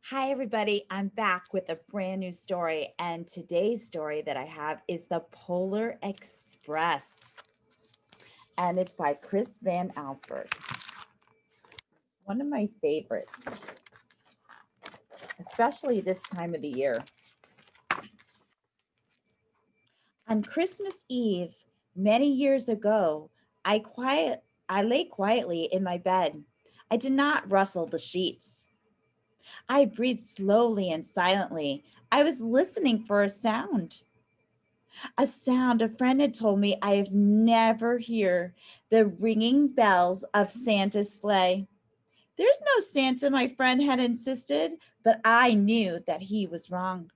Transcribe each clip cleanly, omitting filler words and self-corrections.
Hi, everybody. I'm back with a brand new story. And today's story that I have is The Polar Express. And it's by Chris Van Allsburg. One of my favorites, especially this time of the year. On Christmas Eve, many years ago, I lay quietly in my bed. I did not rustle the sheets. I breathed slowly and silently. I was listening for a sound a friend had told me I have never hear the ringing bells of Santa's sleigh. There's no Santa, my friend had insisted, but I knew that he was wrong.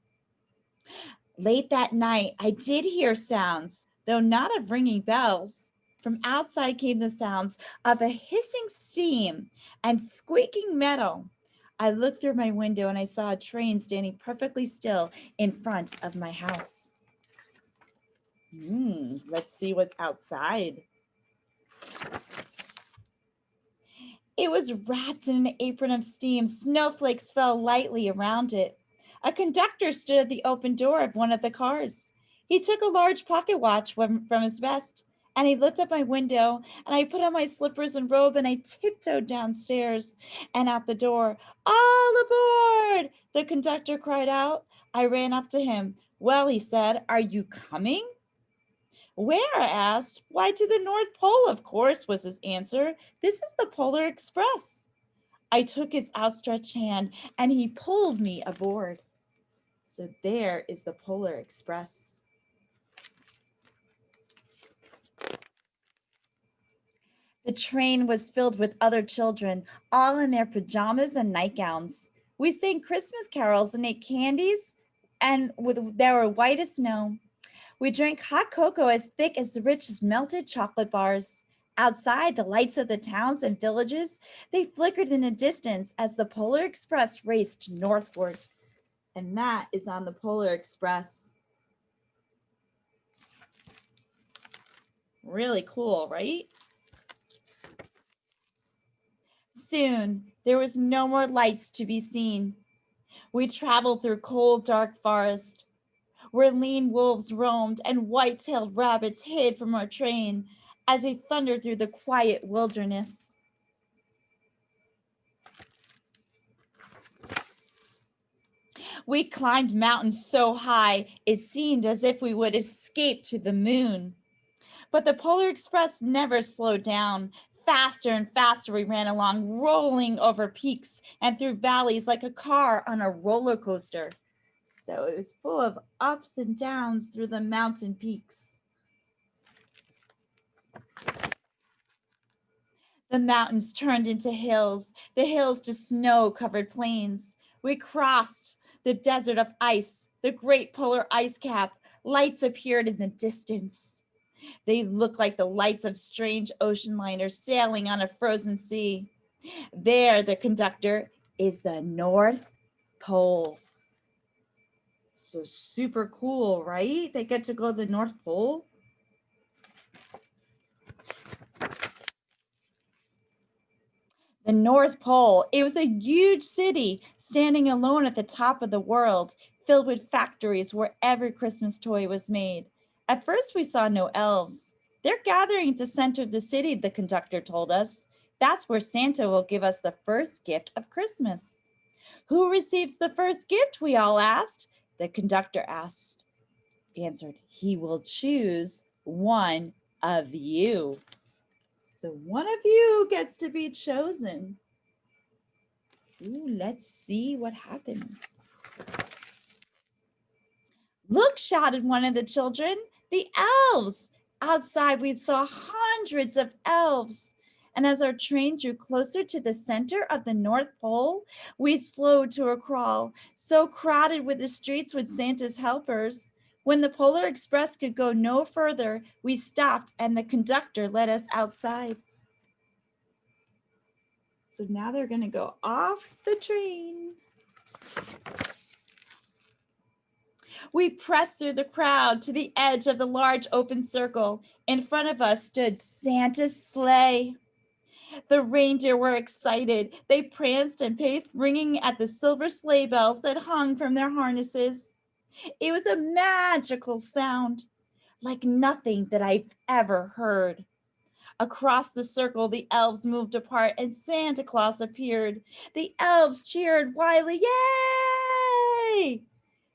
Late that night, I did hear sounds, though not of ringing bells. From outside came the sounds of a hissing steam and squeaking metal. I looked through my window and I saw a train standing perfectly still in front of my house. Let's see what's outside. It was wrapped in an apron of steam. Snowflakes fell lightly around it. A conductor stood at the open door of one of the cars. He took a large pocket watch from his vest and he looked up my window and I put on my slippers and robe and I tiptoed downstairs and out the door. All aboard! The conductor cried out. I ran up to him. Well, he said, are you coming? Where? I asked. Why, to the North Pole, of course, was his answer. This is the Polar Express. I took his outstretched hand and he pulled me aboard. So there is the Polar Express. The train was filled with other children, all in their pajamas and nightgowns. We sang Christmas carols and ate candies, and they were white as snow. We drank hot cocoa as thick as the richest melted chocolate bars. Outside, the lights of the towns and villages, they flickered in the distance as the Polar Express raced northward. And that is on the Polar Express. Really cool, right? Soon, there was no more lights to be seen. We traveled through cold, dark forest, where lean wolves roamed and white-tailed rabbits hid from our train as they thundered through the quiet wilderness. We climbed mountains so high, it seemed as if we would escape to the moon. But the Polar Express never slowed down. Faster and faster we ran along, rolling over peaks and through valleys like a car on a roller coaster. So it was full of ups and downs through the mountain peaks. The mountains turned into hills, the hills to snow-covered plains. We crossed the desert of ice, the great polar ice cap. Lights appeared in the distance. They looked like the lights of strange ocean liners sailing on a frozen sea. There, the conductor, is the North Pole. So super cool, right? They get to go to the North Pole. The North Pole, it was a huge city standing alone at the top of the world, filled with factories where every Christmas toy was made. At first, we saw no elves. They're gathering at the center of the city, the conductor told us. That's where Santa will give us the first gift of Christmas. Who receives the first gift? We all asked. The conductor answered, he will choose one of you. So one of you gets to be chosen. Ooh, let's see what happens. Look, shouted one of the children, the elves. Outside, we saw hundreds of elves. And as our train drew closer to the center of the North Pole, we slowed to a crawl, so crowded were the streets with Santa's helpers. When the Polar Express could go no further, we stopped and the conductor led us outside. So now they're going to go off the train. We pressed through the crowd to the edge of the large open circle. In front of us stood Santa's sleigh. The reindeer were excited. They pranced and paced, ringing at the silver sleigh bells that hung from their harnesses. It was a magical sound, like nothing that I've ever heard. Across the circle, the elves moved apart and Santa Claus appeared. The elves cheered wildly, "Yay!"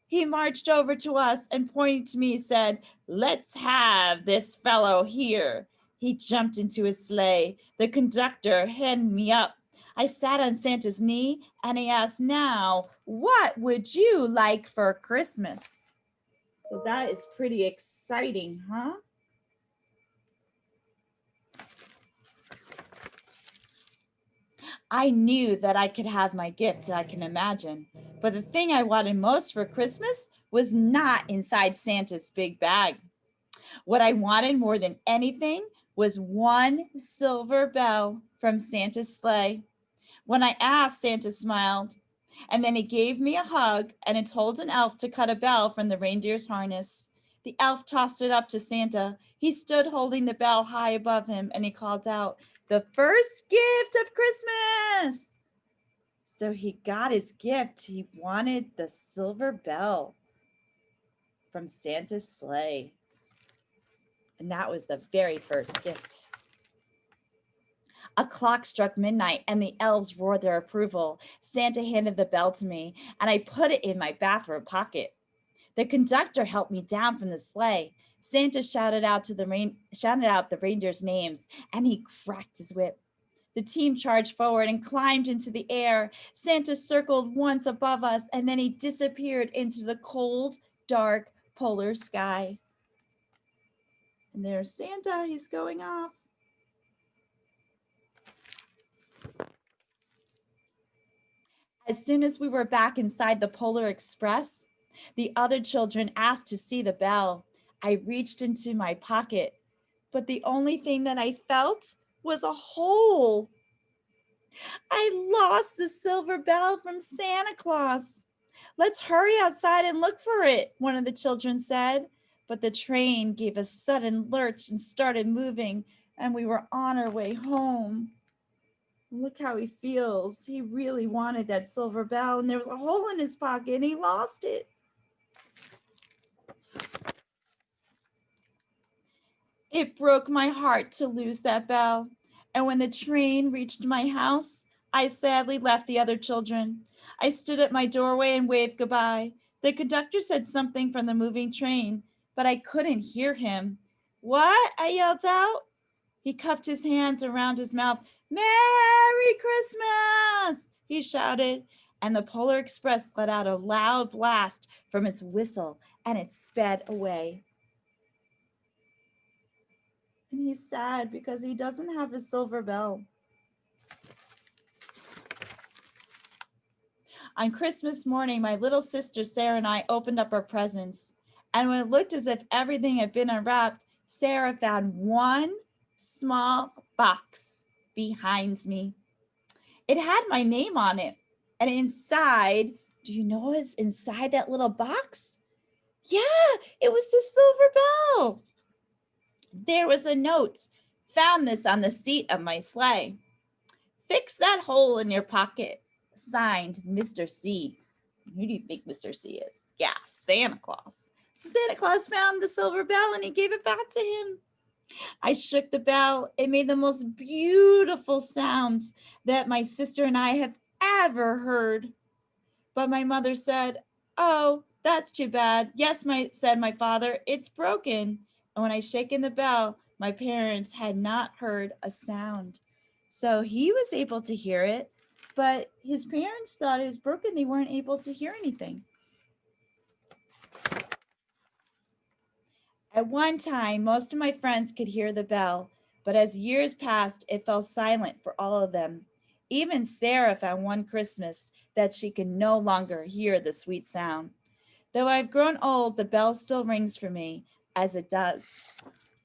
He marched over to us and pointing to me said, "Let's have this fellow here." He jumped into his sleigh. The conductor handed me up. I sat on Santa's knee and he asked, "Now, what would you like for Christmas?" So that is pretty exciting, huh? I knew that I could have my gift, I can imagine. But the thing I wanted most for Christmas was not inside Santa's big bag. What I wanted more than anything was one silver bell from Santa's sleigh. When I asked, Santa smiled, and then he gave me a hug and it told an elf to cut a bell from the reindeer's harness. The elf tossed it up to Santa. He stood holding the bell high above him and he called out, "The first gift of Christmas!" So he got his gift. He wanted the silver bell from Santa's sleigh. And that was the very first gift. A clock struck midnight and the elves roared their approval. Santa handed the bell to me and I put it in my bathrobe pocket. The conductor helped me down from the sleigh. Santa shouted out the reindeers' names and he cracked his whip. The team charged forward and climbed into the air. Santa circled once above us and then he disappeared into the cold, dark polar sky. And there's Santa, he's going off. As soon as we were back inside the Polar Express, the other children asked to see the bell. I reached into my pocket, but the only thing that I felt was a hole. I lost the silver bell from Santa Claus. "Let's hurry outside and look for it," one of the children said. But the train gave a sudden lurch and started moving, and we were on our way home. Look how he feels. He really wanted that silver bell, and there was a hole in his pocket, and he lost it. It broke my heart to lose that bell. And when the train reached my house, I sadly left the other children. I stood at my doorway and waved goodbye. The conductor said something from the moving train, but I couldn't hear him. "What?" I yelled out. He cupped his hands around his mouth. "Merry Christmas!" he shouted, and the Polar Express let out a loud blast from its whistle and it sped away. And he's sad because he doesn't have a silver bell. On Christmas morning, my little sister Sarah and I opened up our presents. And when it looked as if everything had been unwrapped, Sarah found one small box behind me. It had my name on it. And inside, do you know what's inside that little box? Yeah, it was the silver bell. There was a note. "Found this on the seat of my sleigh. Fix that hole in your pocket. Signed, Mr. C." Who do you think Mr. C is? Yeah, Santa Claus. So Santa Claus found the silver bell and he gave it back to him. I shook the bell. It made the most beautiful sound that my sister and I have ever heard. But my mother said, "Oh, that's too bad." "Yes," said my father, "it's broken." And when I shaken the bell, my parents had not heard a sound. So he was able to hear it, but his parents thought it was broken. They weren't able to hear anything. At one time, most of my friends could hear the bell, but as years passed, it fell silent for all of them. Even Sarah found one Christmas that she could no longer hear the sweet sound. Though I've grown old, the bell still rings for me, as it does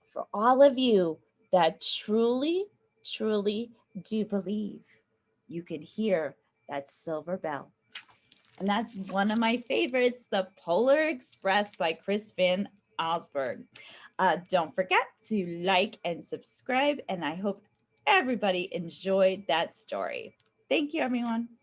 for all of you that truly, truly do believe. You can hear that silver bell. And that's one of my favorites, The Polar Express by Chris Van Allsburg. Don't forget to like and subscribe, and I hope everybody enjoyed that story. Thank you, everyone.